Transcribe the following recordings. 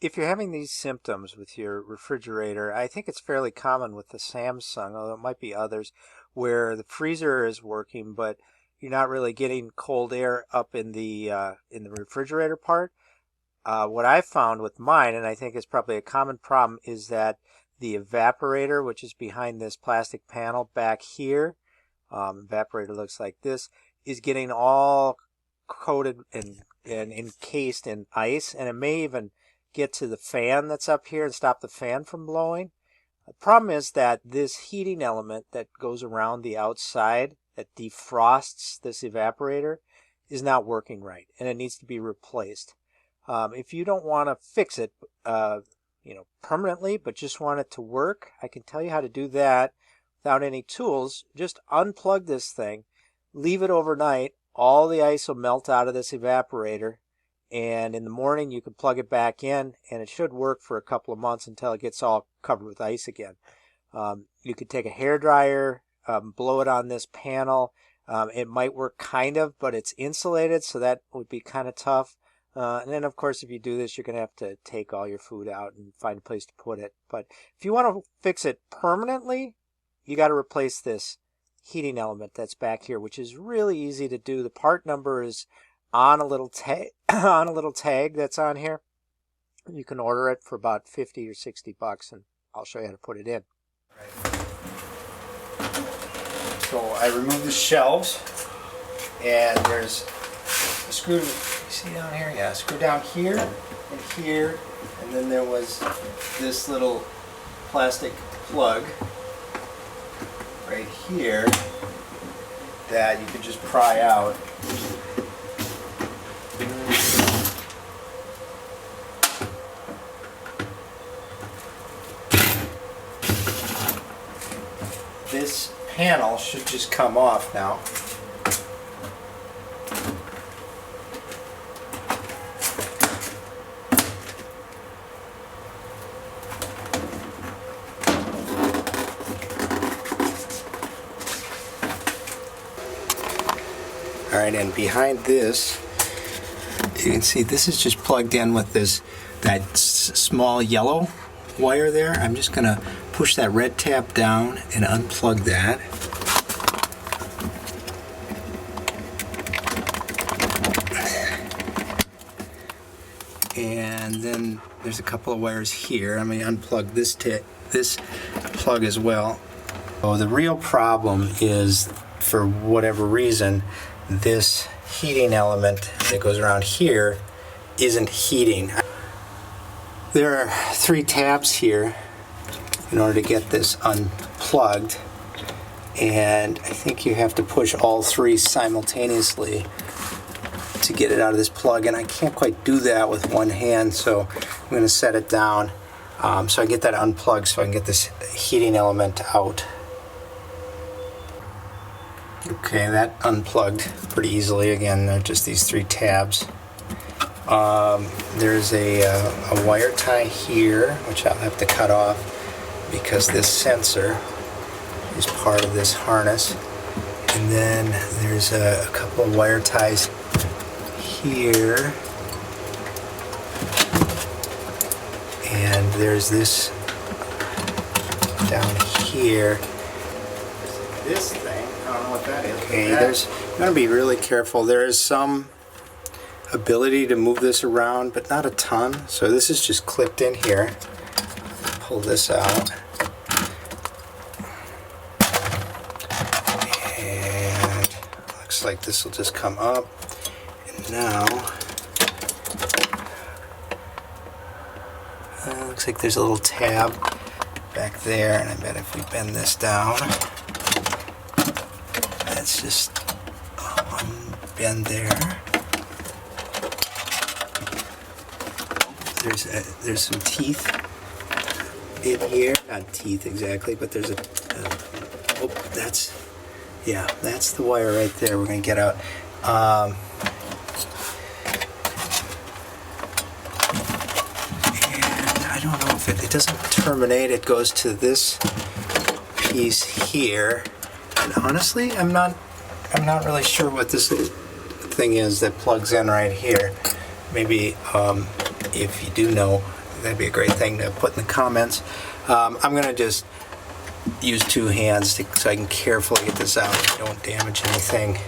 If you're having these symptoms with your refrigerator, I think it's fairly common with the Samsung, although it might be others, where the freezer is working, but you're not really getting cold air up in the refrigerator part. What I found with mine, and I think it's probably a common problem, is that the evaporator, which is behind this plastic panel back here, evaporator looks like this, is getting all coated and encased in ice, and it may even get to the fan that's up here and stop the fan from blowing. The problem is that this heating element that goes around the outside that defrosts this evaporator is not working right, and it needs to be replaced. If you don't want to fix it, permanently, but just want it to work, I can tell you how to do that without any tools. Just unplug this thing, leave it overnight. All the ice will melt out of this evaporator, and in the morning you can plug it back in, and it should work for a couple of months until it gets all covered with ice again. You could take a hair dryer, blow it on this panel. It might work kind of, but it's insulated, so that would be kind of tough. And then, of course, if you do this, you're going to have to take all your food out and find a place to put it. But if you want to fix it permanently, you got to replace this heating element that's back here, which is really easy to do. The part number is on a little tag, on a little tag that's on here. You can order it for about 50 or 60 bucks, and I'll show you how to put it in. So I removed the shelves, and there's a screw. You see down here? Yeah, screw down here and here, and then there was this little plastic plug right here that you could just pry out. This panel should just come off now. Alright, and behind this, you can see this is just plugged in with that small yellow wire there. I'm just going to push that red tab down and unplug that. And then there's a couple of wires here. I'm going to unplug this plug as well. So the real problem is, for whatever reason, this heating element that goes around here isn't heating. There are 3 tabs here in order to get this unplugged, and I think you have to push all 3 simultaneously to get it out of this plug, and I can't quite do that with one hand, so I'm going to set it down so I get that unplugged so I can get this heating element out. Okay, that unplugged pretty easily. Again, they're just these 3 tabs. There's a wire tie here, which I'll have to cut off because this sensor is part of this harness. And then there's a couple of wire ties here. And there's this down here. This thing, I don't know what that is. Okay, you want to be really careful. There is some ability to move this around, but not a ton. So this is just clipped in here. Pull this out. And looks like this will just come up. And now, looks like there's a little tab back there, and I bet if we bend this down, let's just unbend there. There's some teeth in here, not teeth exactly, but there's that's the wire right there we're going to get out. And I don't know if it doesn't terminate, it goes to this piece here, and honestly I'm not really sure what this little thing is that plugs in right here. Maybe if you do know, That'd be a great thing to put in the comments. I'm going to just use two hands so I can carefully get this out and don't damage anything.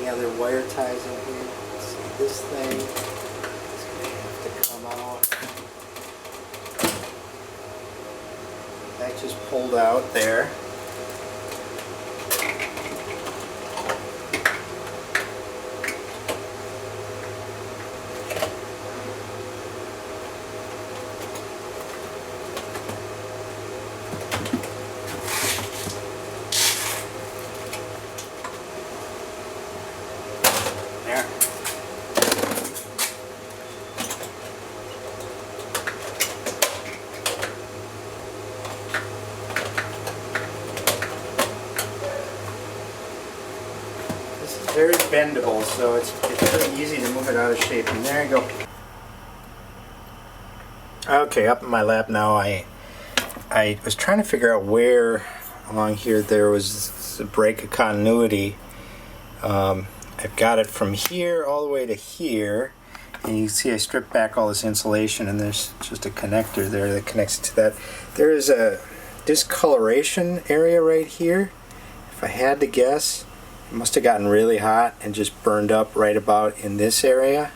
Other wire ties in here. Let's see, this thing is going to have to come out. That just pulled out there. Very bendable, so it's pretty easy to move it out of shape. And there you go. Okay, up in my lap now. I was trying to figure out where along here there was a break of continuity. I've got it from here all the way to here, and you can see I stripped back all this insulation, and there's just a connector there that connects to that. There is a discoloration area right here. If I had to guess, it must have gotten really hot and just burned up right about in this area.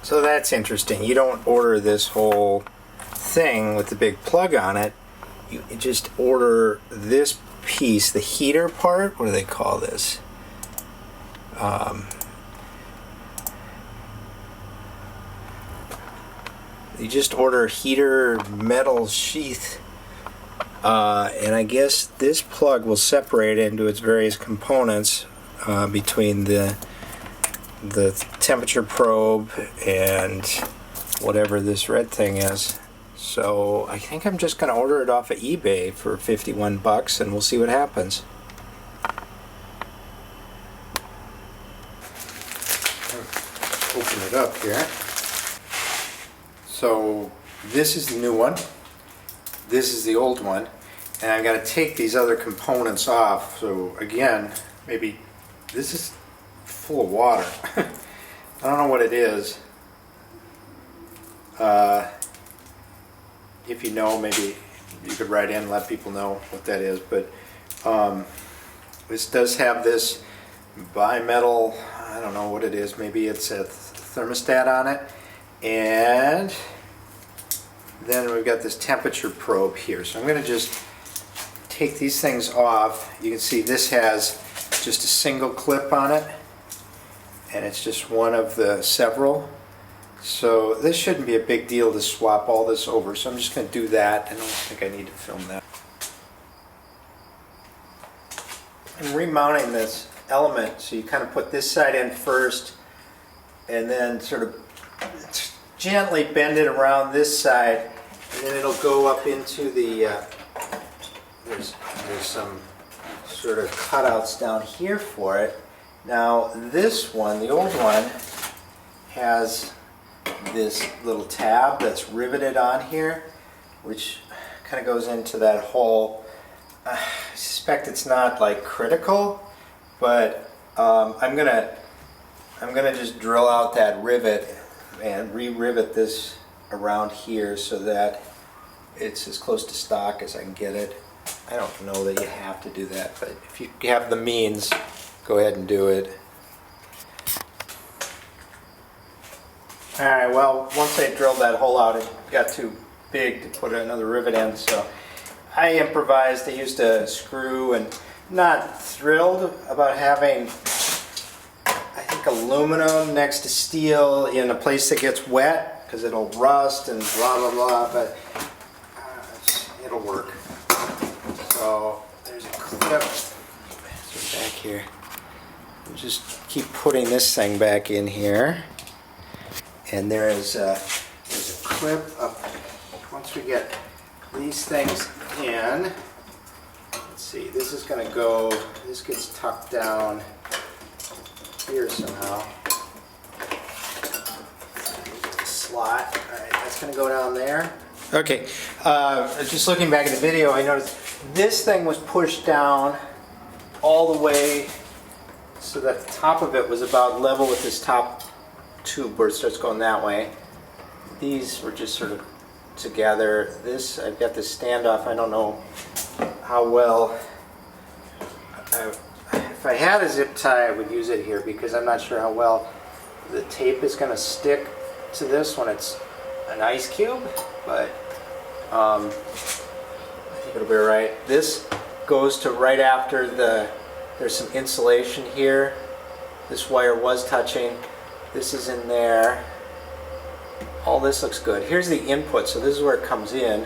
So that's interesting. You don't order this whole thing with the big plug on it. You just order this piece, the heater part. What do they call this? You just order heater metal sheath. And I guess this plug will separate into its various components between the temperature probe and whatever this red thing is. So I think I'm just going to order it off of eBay for 51 bucks, and we'll see what happens. Open it up here. So this is the new one. This is the old one, and I've got to take these other components off. So again, maybe this is full of water. I don't know what it is. If you know, maybe you could write in and let people know what that is. But this does have this bimetal, I don't know what it is, maybe it's a thermostat on it, and then we've got this temperature probe here. So I'm going to just take these things off. You can see this has just a single clip on it, and it's just one of the several. So this shouldn't be a big deal to swap all this over. So I'm just going to do that. I don't think I need to film that. I'm remounting this element, so you kind of put this side in first, and then sort of gently bend it around this side, and then it'll go up into the, there's some sort of cutouts down here for it. Now this one, the old one, has this little tab that's riveted on here, which kind of goes into that hole. I suspect it's not like critical, but I'm gonna just drill out that rivet and re-rivet this around here so that it's as close to stock as I can get it. I don't know that you have to do that, but if you have the means, go ahead and do it. Alright, well, once I drilled that hole out, it got too big to put another rivet in, so I improvised. I used a screw, and not thrilled about having, I think, aluminum next to steel in a place that gets wet, because it'll rust and blah blah blah, but it'll work. So there's a clip. It's back here. We'll just keep putting this thing back in here, and there's a clip up. Once we get these things in, let's see, this is going to go, this gets tucked down here somehow. Slot. Alright, it's going to go down there. Okay, just looking back at the video, I noticed this thing was pushed down all the way so that the top of it was about level with this top tube where it starts going that way. These were just sort of together. This, I've got this standoff. I don't know how well. If I had a zip tie, I would use it here because I'm not sure how well the tape is going to stick to this when it's an ice cube, but I think it'll be all right. This goes to right after there's some insulation here. This wire was touching. This is in there. All this looks good. Here's the input, so this is where it comes in,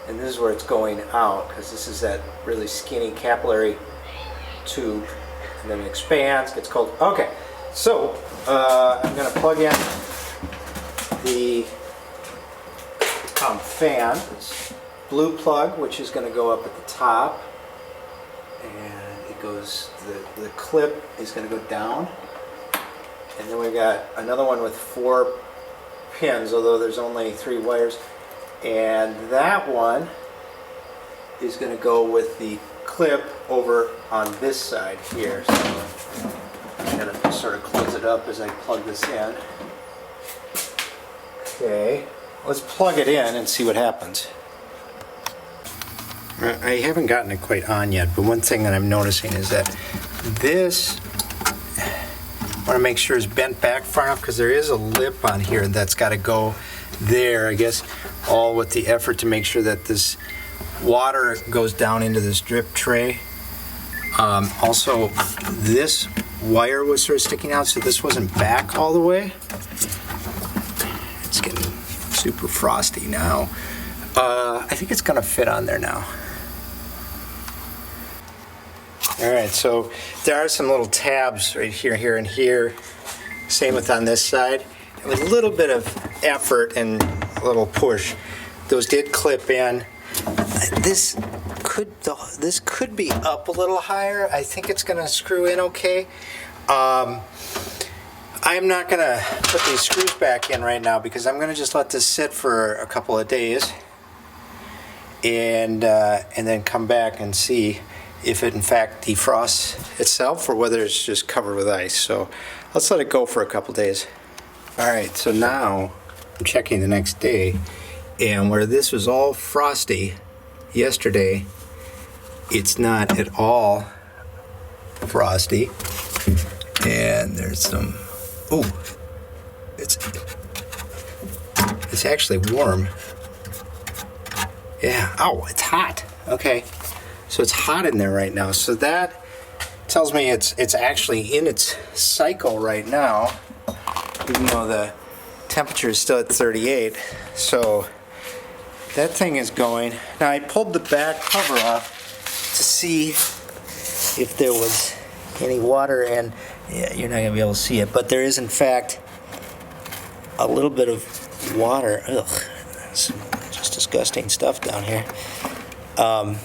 and this is where it's going out, because this is that really skinny capillary tube, and then it expands, gets cold. Okay, so I'm going to plug in the fan, this blue plug, which is going to go up at the top, and it goes, the clip is going to go down, and then we've got another one with 4 pins, although there's only 3 wires, and that one is going to go with the clip over on this side here. So I'm going to sort of close it up as I plug this in. Okay, let's plug it in and see what happens. I haven't gotten it quite on yet, but one thing that I'm noticing is that this, I want to make sure is bent back far enough, because there is a lip on here that's got to go there, I guess, all with the effort to make sure that this water goes down into this drip tray. Also, this wire was sort of sticking out, so this wasn't back all the way. It's getting super frosty now. I think it's going to fit on there now. All right, so there are some little tabs right here, and here. Same with on this side. With a little bit of effort and a little push, those did clip in. This could be up a little higher. I think it's going to screw in okay. I'm not going to put these screws back in right now because I'm going to just let this sit for a couple of days, and then come back and see if it in fact defrosts itself or whether it's just covered with ice. So let's let it go for a couple days. All right, so now I'm checking the next day, and where this was all frosty yesterday, it's not at all frosty, and there's some, it's actually warm. Yeah, it's hot. Okay, so it's hot in there right now. So that tells me it's actually in its cycle right now, even though the temperature is still at 38. So that thing is going. Now I pulled the back cover off to see if there was any water, and yeah, you're not going to be able to see it, but there is in fact a little bit of water. Ugh, it's just disgusting stuff down here. Yuck,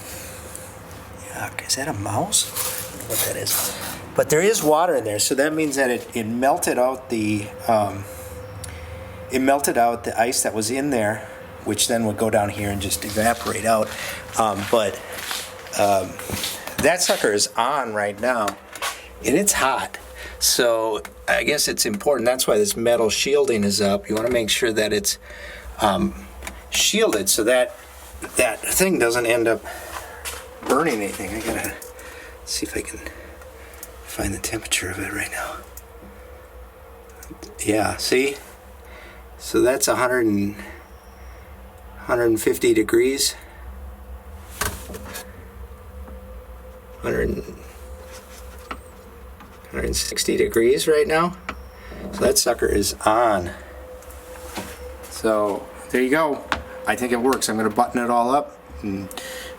is that a mouse? I don't know what that is. But there is water in there, so that means that it melted out the ice that was in there, which then would go down here and just evaporate out. But that sucker is on right now, and it's hot. So I guess it's important. That's why this metal shielding is up. You want to make sure that it's shielded so that thing doesn't end up burning anything. I gotta see if I can find the temperature of it right now. Yeah, see? So that's 150 degrees. 160 degrees right now. So that sucker is on. So there you go. I think it works. I'm going to button it all up and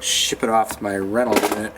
ship it off to my rental unit.